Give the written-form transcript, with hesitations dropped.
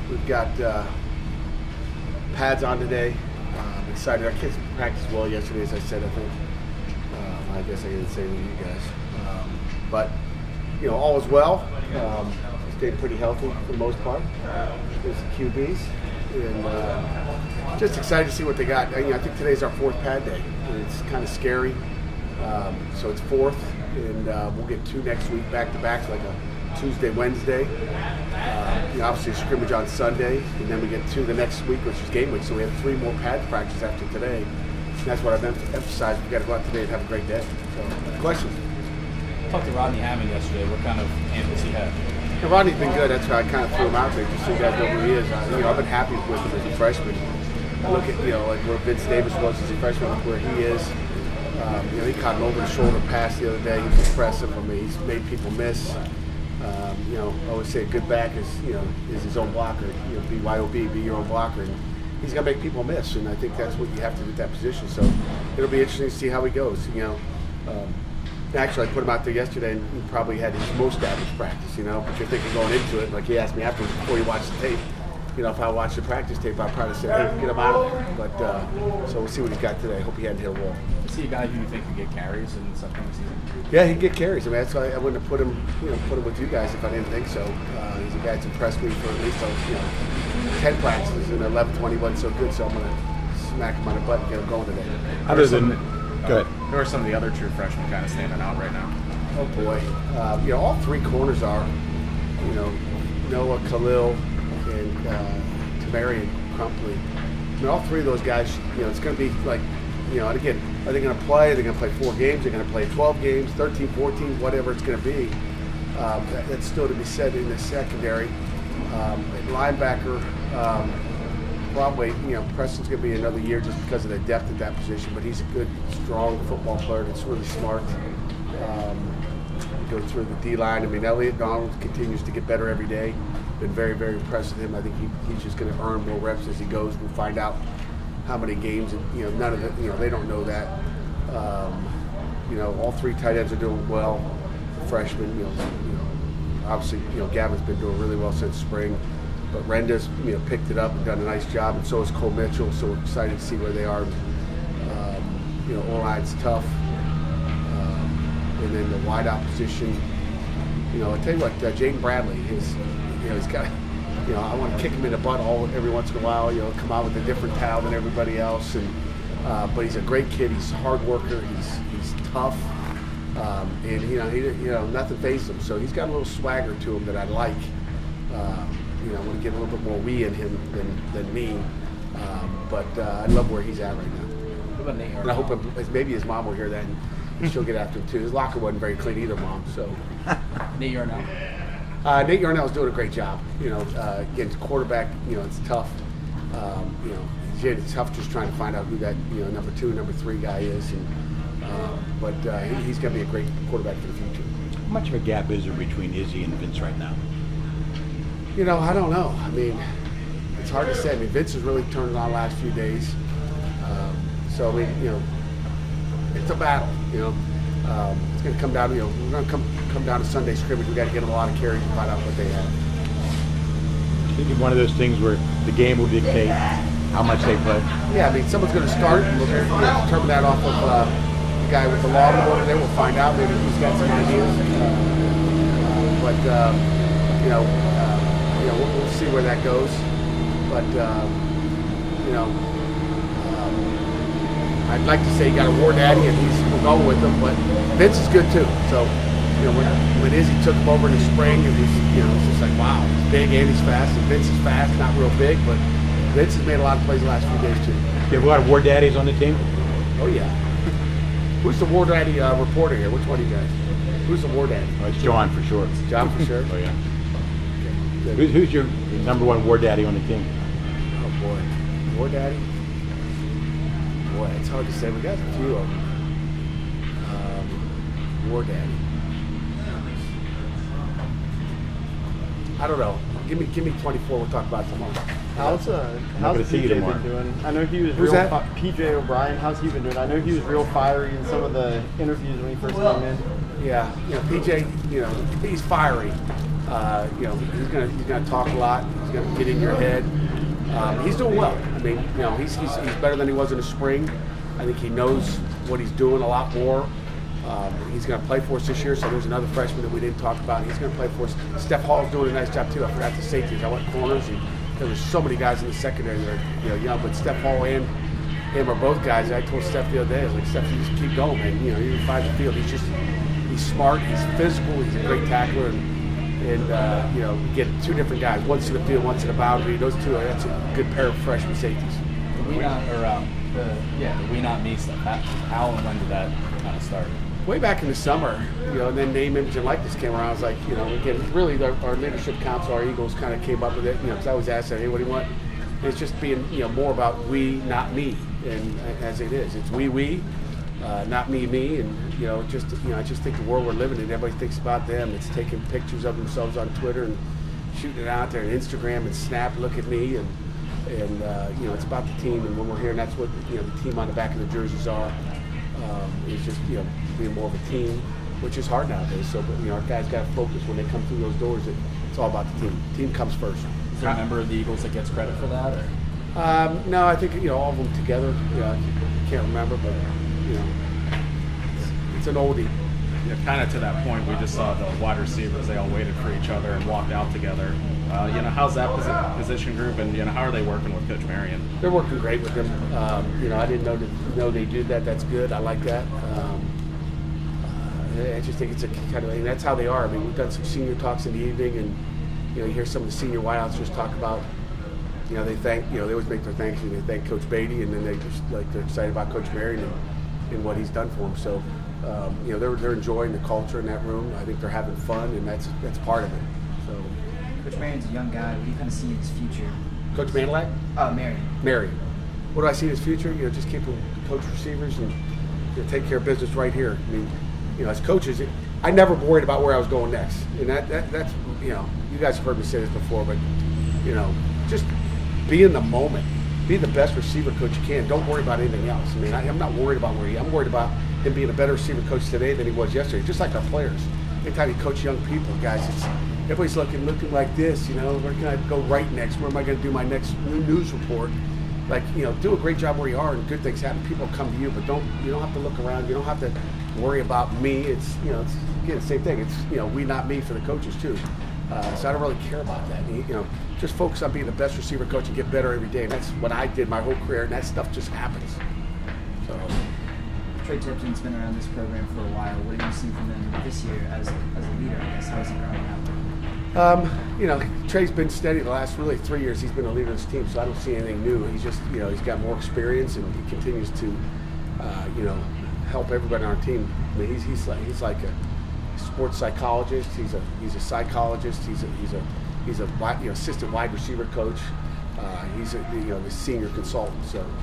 We've got pads on today. I'm excited. Our kids practiced well yesterday, as I said, I think. I guess I didn't say to you guys. But, all is well. Stayed pretty healthy for the most part. There's the QBs. And just excited to see what they got. I think today's our fourth pad day. And it's kind of scary. So it's fourth. And we'll get 2 next week back-to-back, like a Tuesday, Wednesday. Obviously a scrimmage on Sunday, and then we get 2 the next week, which is game week. So we have 3 more pad practices after today. And that's what I've emphasized. We've got to go out today and have a great day. So, questions? I talked to Rodney Hammond yesterday. What kind of camp has he had? Yeah, Rodney's been good. That's why I kind of threw him out there just so you guys know who he is. I've been happy with him as a freshman. I look at like where Vince Davis was as a freshman, look where he is. He caught an over-the-shoulder pass the other day. He was impressive. He's made people miss. I always say a good back is his own blocker. BYOB, be your own blocker. And he's going to make people miss, and I think that's what you have to do at that position. So it'll be interesting to see how he goes. Actually, I put him out there yesterday, and he probably had his most average practice. But you're thinking going into it, like he asked me afterwards before you watched the tape. If I watched the practice tape, I'd probably say, hey, get him out of there. But so we'll see what he's got today. I hope he hadn't hit a wall. Is he a guy who you think could get carries in something this season? Yeah, he'd get carries. That's why I wouldn't have put him with you guys if I didn't think so. He's a guy that's impressed me for at least 10 practices, and 11-20 wasn't so good. So I'm going to smack him on the butt and get him going today. Go ahead. Who are some of the other true freshmen kind of standing out right now? Oh boy, all 3 corners are, Noah, Khalil, and Tamarian Crumpley. All 3 of those guys, it's going to be like, and again, are they going to play? Are they going to play 4 games? They're going to play 12 games, 13, 14, whatever it's going to be. That's still to be said in the secondary. Linebacker, probably, Preston's going to be another year just because of the depth at that position, but he's a good, strong football player that's really smart. Go through the D-line. Elliott Donald continues to get better every day. Been very, very impressed with him. I think he's just going to earn more reps as he goes. We'll find out how many games. None of it. They don't know that. All 3 tight ends are doing well. The freshmen. Obviously, Gavin's been doing really well since spring. But Renda's, picked it up and done a nice job, and so is Cole Mitchell. So we're excited to see where they are. O-line's tough. And then the wideout position, I'll tell you what, Jaden Bradley is, he's got, I want to kick him in the butt every once in a while, come out with a different towel than everybody else. And but he's a great kid. He's a hard worker. He's tough. And nothing phases him. So he's got a little swagger to him that I like. I want to get a little bit more we in him than me. But I love where he's at right now. What about Nate? And I hope maybe his mom will hear that. And she'll get after him too. His locker wasn't very clean either, Mom. So Nate Yarnell. Nate Yarnell's doing a great job. Again, quarterback. It's tough. It's tough just trying to find out who that number 2, number 3 guy is. But he's going to be a great quarterback for the future. How much of a gap is there between Izzy and Vince right now? I don't know. It's hard to say. Vince has really turned it on the last few days. It's a battle. It's going to come down. We're going to come down to Sunday scrimmage. We got to get them a lot of carries and find out what they have. I think it's one of those things where the game will dictate how much they play. Yeah, someone's going to start, and we'll determine that off of the guy with the lawnmower. Then we'll find out. Maybe he's got some ideas. We'll see where that goes. But I'd like to say he got a war daddy, and we'll go with him. But Vince is good too. So when Izzy took him over in the spring, it was it's just like, wow, he's big and he's fast. And Vince is fast, not real big, but Vince has made a lot of plays the last few days too. You have a lot of war daddies on the team? Oh yeah. Who's the war daddy reporter here? Which one of you guys? Who's the war daddy? Oh, it's John for sure. John for sure. Oh yeah. Okay. Who's your number 1 war daddy on the team? Oh boy, war daddy. Boy, it's hard to say. We got a few of them. War daddy. I don't know. Give me 24. We'll talk about it tomorrow. How's PJ been doing? I know he was Who's real. that? PJ O'Brien. How's he been doing? I know he was real fiery in some of the interviews when he first came in. Yeah, PJ. He's fiery. You know, he's gonna talk a lot. He's gonna get in your head. He's doing well. I mean, you know, he's better than he was in the spring. I think he knows what he's doing a lot more. He's going to play for us this year, so there's another freshman that we didn't talk about. He's going to play for us. Steph Hall is doing a nice job too. I forgot the safeties. I went corners, and there were so many guys in the secondary that are young. But Steph Hall and him are both guys. I told Steph the other day, I was like, Steph, you just keep going, man. You know, you find the field. He's smart. He's physical. He's a great tackler, and you know, we get two different guys. One's in the field, one's in the boundary. Those two, that's a good pair of freshman safeties. The we not me stuff. How and when did that kind of start? Way back in the summer, you know, and then name, image, and likeness came around. I was like, you know, again, really our leadership council, our Eagles, kind of came up with it. You know, because I always asked them, hey, what do you want? And it's just being, you know, more about we, not me, and as it is, it's we, not me, and you know, just you know, I just think the world we're living in, everybody thinks about them. It's taking pictures of themselves on Twitter and shooting it out there, and Instagram and Snap. Look at me, and you know, it's about the team, and when we're here, and that's what, you know, the team on the back of the jerseys are. It's just, you know, being more of a team, which is hard nowadays. So, but, you know, our guys got to focus when they come through those doors. It's all about the team. Team comes first. Is there a member of the Eagles that gets credit for that? Or? No, I think, you know, all of them together. Yeah, I can't remember, but you know, it's an oldie. Yeah, kind of to that point, we just saw the wide receivers. They all waited for each other and walked out together. You know, how's that position group, and you know, how are they working with Coach Marion? They're working great with them. You know, I didn't know they did that. That's good. I like that. I just think it's a kind of, and that's how they are. I mean, we've done some senior talks in the evening, and you know, you hear some of the senior wideouts just talk about, you know, they always make their thanks, and they thank Coach Beatty, and then they just like they're excited about Coach Marion and what he's done for them. So, you know, they're enjoying the culture in that room. I think they're having fun, and that's part of it. So. Coach Marion's a young guy. What do you kind of see in his future? Coach Manilak? Marion. What do I see in his future? You know, just keep him coach receivers and, you know, take care of business right here. I mean, you know, as coaches, I never worried about where I was going next. And that's, you know, you guys have heard me say this before, but, you know, just be in the moment. Be the best receiver coach you can. Don't worry about anything else. I mean, I'm not worried about where he is. I'm worried about him being a better receiver coach today than he was yesterday, just like our players. Anytime you coach young people, guys, everybody's looking like this, you know, where can I go right next? Where am I going to do my next news report? Like, you know, do a great job where you are, and good things happen. People come to you, but you don't have to look around. You don't have to worry about me. It's, you know, it's again the same thing. It's, you know, we not me for the coaches too. So I don't really care about that. You know, just focus on being the best receiver coach and get better every day. And that's what I did my whole career, and that stuff just happens. So. Trey Tipton's been around this program for a while. What do you see from him this year as a leader? I guess how is he growing up? You know, Trey's been steady the last really 3 years. He's been a leader of this team, so I don't see anything new. He's just, you know, he's got more experience, and he continues to, you know, help everybody on our team. I mean, he's like a sports psychologist. He's a psychologist. He's a assistant wide receiver coach. He's the senior consultant. So